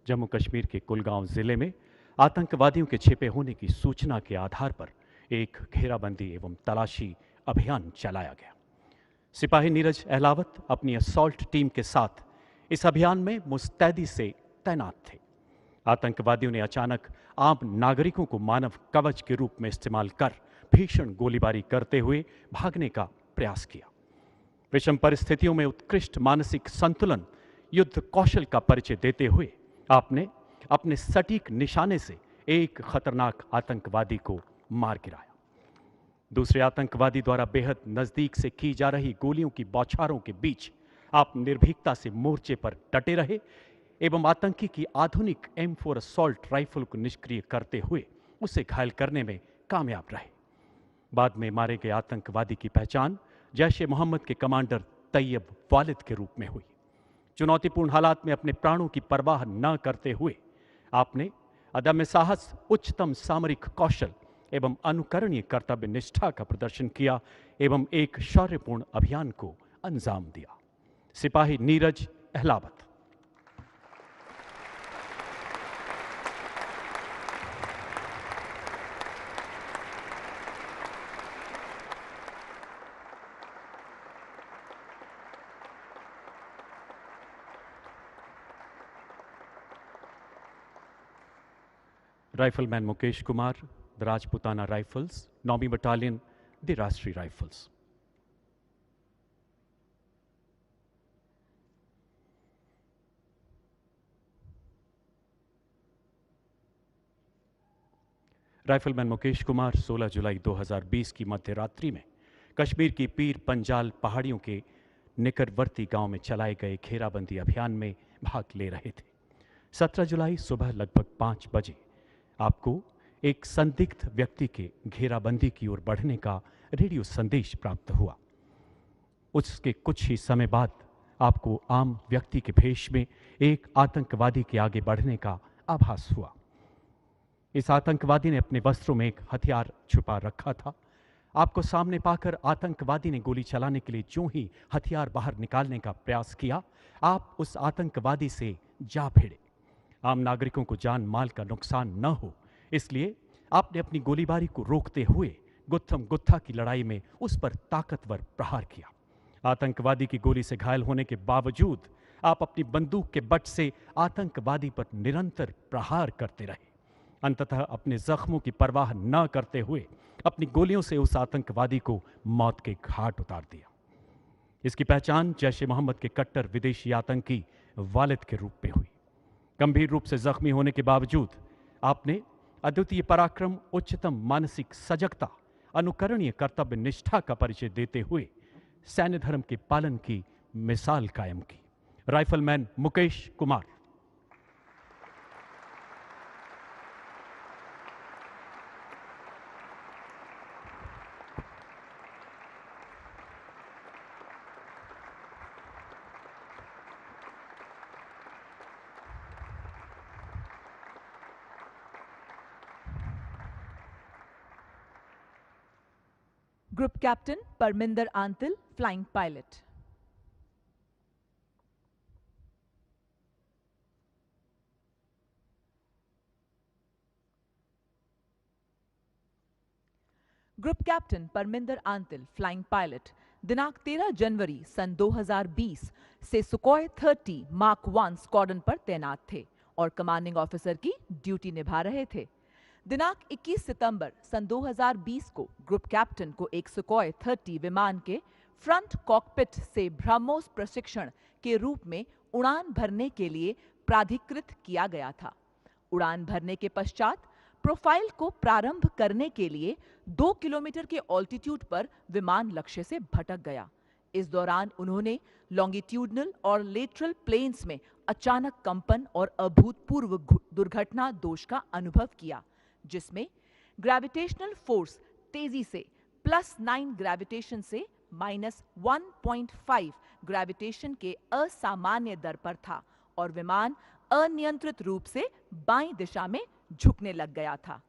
D: जम्मू कश्मीर के कुलगांव जिले में आतंकवादियों के छिपे होने की सूचना के आधार पर एक घेराबंदी एवं तलाशी अभियान चलाया गया। सिपाही नीरज अहलावत अपनी असॉल्ट टीम के साथ इस अभियान में मुस्तैदी से तैनात थे। आतंकवादियों ने अचानक आम नागरिकों को मानव कवच के रूप में इस्तेमाल कर भीषण गोलीबारी करते हुए भागने का प्रयास किया। विषम परिस्थितियों में उत्कृष्ट मानसिक संतुलन, युद्ध कौशल का परिचय देते हुए आपने अपने सटीक निशाने से एक खतरनाक आतंकवादी को मार गिराया। दूसरे आतंकवादी द्वारा बेहद नजदीक से की जा रही गोलियों की बौछारों के बीच आप निर्भीकता से मोर्चे पर डटे रहे एवं आतंकी की आधुनिक M4 असॉल्ट राइफल को निष्क्रिय करते हुए उसे घायल करने में कामयाब रहे। बाद में मारे गए आतंकवादी की पहचान जैश ए मोहम्मद के कमांडर तैयब वालिद के रूप में हुई। चुनौतीपूर्ण हालात में अपने प्राणों की परवाह न करते हुए आपने अदम्य साहस, उच्चतम सामरिक कौशल एवं अनुकरणीय कर्तव्य निष्ठा का प्रदर्शन किया एवं एक शौर्यपूर्ण अभियान को अंजाम दिया। सिपाही Neeraj Ahlawat. Rifleman Mukesh Kumar, the Rajputana Rifles, 9वीं battalion, the Rashtriya Rifles. Rifleman Mukesh Kumar 16 जुलाई 2020 की मध्य रात्रि में कश्मीर की पीर पंजाल पहाड़ियों के निकटवर्ती गांव में चलाए गए घेराबंदी अभियान में भाग ले रहे थे। 17 जुलाई सुबह लगभग 5 बजे आपको एक संदिग्ध व्यक्ति के घेराबंदी की ओर बढ़ने का रेडियो संदेश प्राप्त हुआ। उसके कुछ ही समय बाद आपको आम व्यक्ति के भेष में एक आतंकवादी के आगे बढ़ने का आभास हुआ। इस आतंकवादी ने अपने वस्त्रों में एक हथियार छुपा रखा था। आपको सामने पाकर आतंकवादी ने गोली चलाने के लिए जो ही हथियार बाहर निकालने का प्रयास किया, आप उस आतंकवादी से जा भिड़े। आम नागरिकों को जान माल का नुकसान न हो, इसलिए आपने अपनी गोलीबारी को रोकते हुए गुत्थम गुत्था की लड़ाई में उस पर ताकतवर प्रहार किया। आतंकवादी की गोली से घायल होने के बावजूद आप अपनी बंदूक के बट से आतंकवादी पर निरंतर प्रहार करते रहे। अंततः अपने जख्मों की परवाह न करते हुए अपनी गोलियों से उस आतंकवादी को मौत के घाट उतार दिया। इसकी पहचान जैश ए मोहम्मद के कट्टर विदेशी आतंकी वालिद के रूप में हुई। गंभीर रूप से जख्मी होने के बावजूद आपने अद्वितीय पराक्रम, उच्चतम मानसिक सजगता, अनुकरणीय कर्तव्य निष्ठा का परिचय देते हुए सैन्य धर्म के पालन की मिसाल कायम की। Rifleman Mukesh Kumar.
F: Group Captain Parminder Antil, Flying Pilot. Group Captain Parminder Antil, flying pilot, दिनांक 13 जनवरी सन 2020 से सुकोई 30 मार्क 1 स्क्वाड्रन पर तैनात थे और कमांडिंग ऑफिसर की ड्यूटी निभा रहे थे। दिनांक 21 सितंबर सन 2020 को ग्रुप कैप्टन को एक सुकोई 30 विमान के फ्रंट कॉकपिट से ब्रह्मोस प्रशिक्षण के रूप में उड़ान भरने के लिए प्राधिकृत किया गया था। उड़ान भरने के पश्चात प्रोफाइल को प्रारंभ करने के लिए 2 किलोमीटर के ऑल्टीट्यूड पर विमान लक्ष्य से भटक गया। इस दौरान उन्होंने लॉन्गिट्यूडनल और लेटरल प्लेन्स में अचानक कंपन और अभूतपूर्व दुर्घटना दोष का अनुभव किया, जिसमें ग्रेविटेशनल फोर्स तेजी से +9 ग्रेविटेशन से -1.5 ग्रेविटेशन के असामान्य दर पर था और विमान अनियंत्रित रूप से बाईं दिशा में झुकने लग गया था।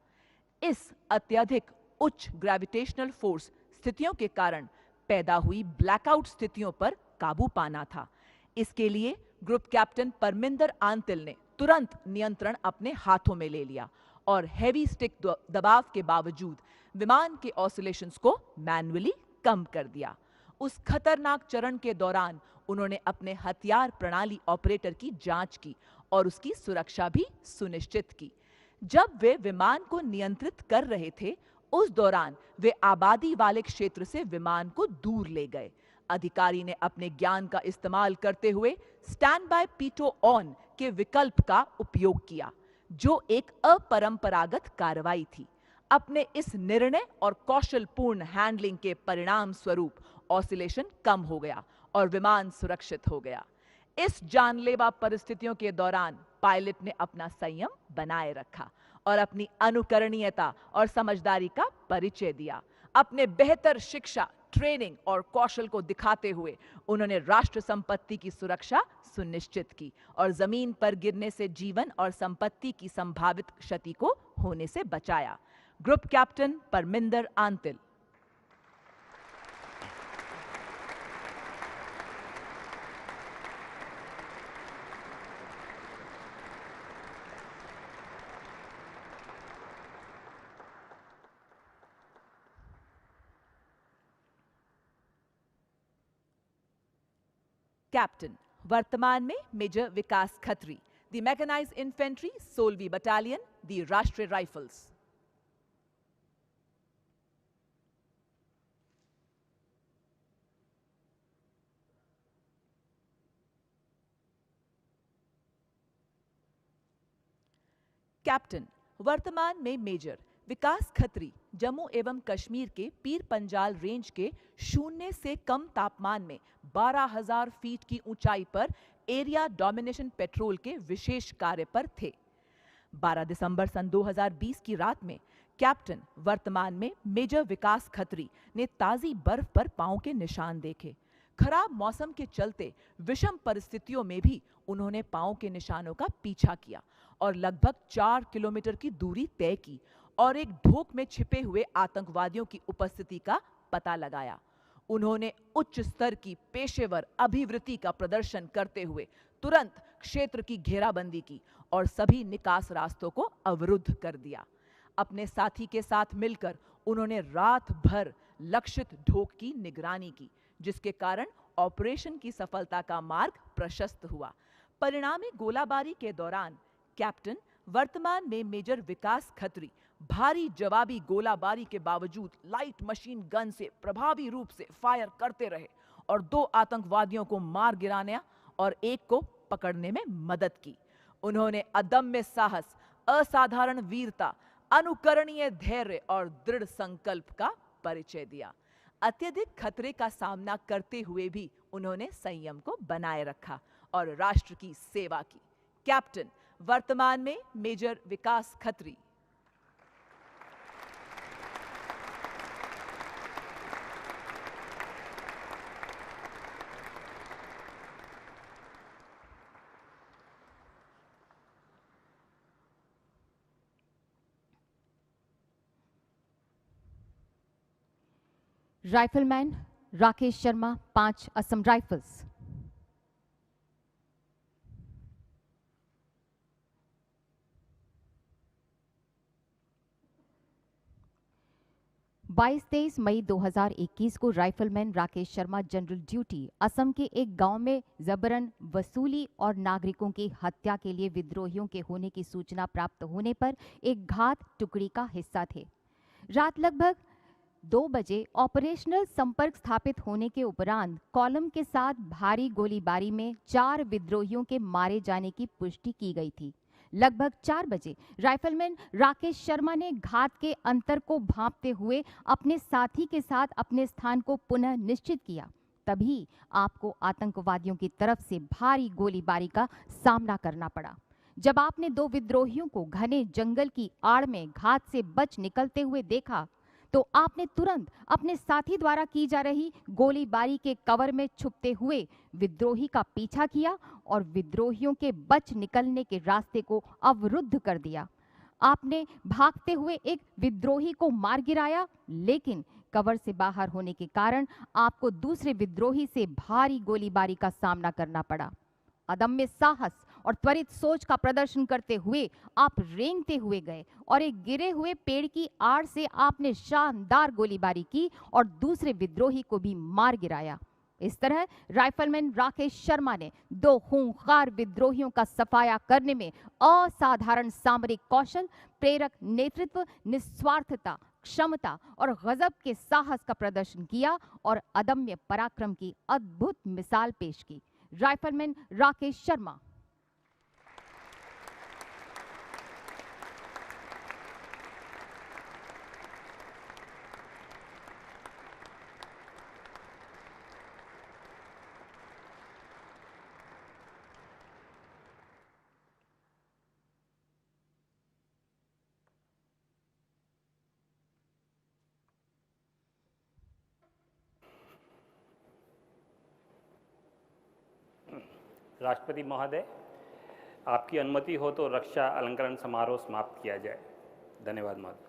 F: इस अत्यधिक उच्च ग्रेविटेशनल फोर्स स्थितियों के कारण पैदा हुई ब्लैकआउट स्थितियों पर काबू पाना था। इसके लिए ग्रुप कैप्टन परमिंदर आंतिल ने तुरंत नियंत्रण अपने हाथों में ले लिया और हेवी स्टिक दबाव के बावजूद विमान के ऑसिलेशंस को मैन्युअली कम कर दिया। उस खतरनाक चरण के दौरान उन्होंने अपने हथियार प्रणाली ऑपरेटर की जांच की और उसकी सुरक्षा भी सुनिश्चित की। जब वे विमान को नियंत्रित कर रहे थे, उस दौरान वे आबादी वाले क्षेत्र से विमान को दूर ले गए। अधिकारी ने अपने ज्ञान का इस्तेमाल करते हुए स्टैंड बाय पीटो ऑन के विकल्प का उपयोग किया, जो एक अपरंपरागत कार्रवाई थी। अपने इस निर्णय और कौशलपूर्ण हैंडलिंग के परिणाम स्वरूप ऑसिलेशन कम हो गया और विमान सुरक्षित हो गया। इस जानलेवा परिस्थितियों के दौरान पायलट ने अपना संयम बनाए रखा और अपनी अनुकरणीयता और समझदारी का परिचय दिया। अपने बेहतर शिक्षा, ट्रेनिंग और कौशल को दिखाते हुए उन्होंने राष्ट्र संपत्ति की सुरक्षा सुनिश्चित की और जमीन पर गिरने से जीवन और संपत्ति की संभावित क्षति को होने से बचाया। Group Captain Parminder Antil. Captain वर्तमान में Major Vikas Khatri, the Mechanised Infantry 16वीं battalion, the Rashtriya Rifles. Captain वर्तमान में मेजर विकास खत्री जम्मू एवं कश्मीर के पीर पंजाल रेंज के 0 से कम तापमान में 12,000 फीट की ऊंचाई पर एरिया डोमिनेशन पेट्रोल के विशेष कार्य पर थे। 12 दिसंबर सन 2020 की रात में कैप्टन वर्तमान में मेजर विकास खत्री ने ताजी बर्फ पर पांव के निशान देखे। खराब मौसम के चलते विषम परिस्थितियों में भी उन्होंने पांव के निशानों का पीछा किया और लगभग 4 किलोमीटर की दूरी तय की और एक ढोक में छिपे हुए आतंकवादियों की उपस्थिति का पता लगाया। उन्होंने उच्च स्तर की पेशेवर अभिवृत्ति का प्रदर्शन करते हुए तुरंत क्षेत्र की घेराबंदी की और सभी निकास रास्तों को अवरुद्ध कर दिया। अपने साथी के साथ मिलकर उन्होंने रात भर लक्षित ढोक की निगरानी की, जिसके कारण ऑपरेशन की सफलता का मार्ग प्रशस्त हुआ। परिणामी गोलाबारी के दौरान कैप्टन वर्तमान में मेजर विकास खत्री भारी जवाबी गोलाबारी के बावजूद लाइट मशीन गन से प्रभावी रूप से फायर करते रहे और 2 आतंकवादियों को मार गिराने और एक को पकड़ने में मदद की। उन्होंने अदम्य साहस, असाधारण वीरता, अनुकरणीय धैर्य और दृढ़ संकल्प का परिचय दिया। अत्यधिक खतरे का सामना करते हुए भी उन्होंने संयम को बनाए रखा और राष्ट्र की सेवा की। कैप्टन वर्तमान में Major Vikas Khatri.
E: Rifleman Rakesh Sharma, 5 Assam Rifles. बाईस 23 मई 2021 को Rifleman Rakesh Sharma general duty Assam के एक गांव में जबरन वसूली और नागरिकों की हत्या के लिए विद्रोहियों के होने की सूचना प्राप्त होने पर एक घात टुकड़ी का हिस्सा थे। रात लगभग 2 बजे ऑपरेशनल संपर्क स्थापित होने के उपरांत कॉलम के साथ भारी गोलीबारी में 4 विद्रोहियों के मारे जाने की पुष्टि की गई थी। लगभग 4 बजे राइफलमैन राकेश शर्मा ने घात के अंतर को भांपते हुए अपने साथी के साथ अपने स्थान को पुनः निश्चित किया। तभी आपको आतंकवादियों की तरफ से भारी गोलीबारी का सामना करना पड़ा। जब आपने 2 विद्रोहियों को घने जंगल की आड़ में घात से बच निकलते हुए देखा तो आपने तुरंत अपने साथी द्वारा की जा रही गोलीबारी के कवर में छुपते हुए विद्रोही का पीछा किया और विद्रोहियों के बच निकलने के रास्ते को अवरुद्ध कर दिया। आपने भागते हुए एक विद्रोही को मार गिराया, लेकिन कवर से बाहर होने के कारण आपको दूसरे विद्रोही से भारी गोलीबारी का सामना करना पड़ा। अदम्य साहस और त्वरित सोच का प्रदर्शन करते हुए आप रेंगते हुए गए और एक गिरे हुए पेड़ की आड़ से आपने शानदार गोलीबारी की और दूसरे विद्रोही को भी मार गिराया। इस तरह राइफलमैन राकेश शर्मा ने 2 खूंखार विद्रोहियों का सफाया करने में असाधारण सामरिक कौशल, प्रेरक नेतृत्व, निस्वार्थता, क्षमता और गजब के साहस का प्रदर्शन किया और अदम्य पराक्रम की अद्भुत मिसाल पेश की। राइफलमैन राकेश शर्मा।
C: राष्ट्रपति महोदय, आपकी अनुमति हो तो रक्षा अलंकरण समारोह समाप्त किया जाए। धन्यवाद महोदय।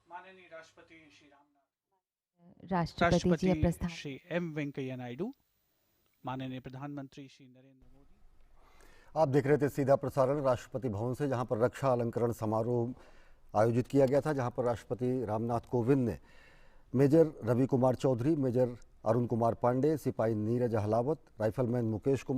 G: माननीय राष्ट्रपति श्री
H: राष्ट्रपति जी प्रस्थान।
G: श्री एम वेंकैया नायडू, माननीय प्रधानमंत्री श्री नरेंद्र मोदी।
I: आप देख रहे थे सीधा प्रसारण राष्ट्रपति भवन से, जहां पर रक्षा अलंकरण समारोह आयोजित किया गया था, जहां पर राष्ट्रपति रामनाथ कोविंद ने मेजर रवि कुमार चौधरी, मेजर अरुण कुमार पांडे, सिपाही नीरज अहलावत, राइफलमैन मुकेश कुमार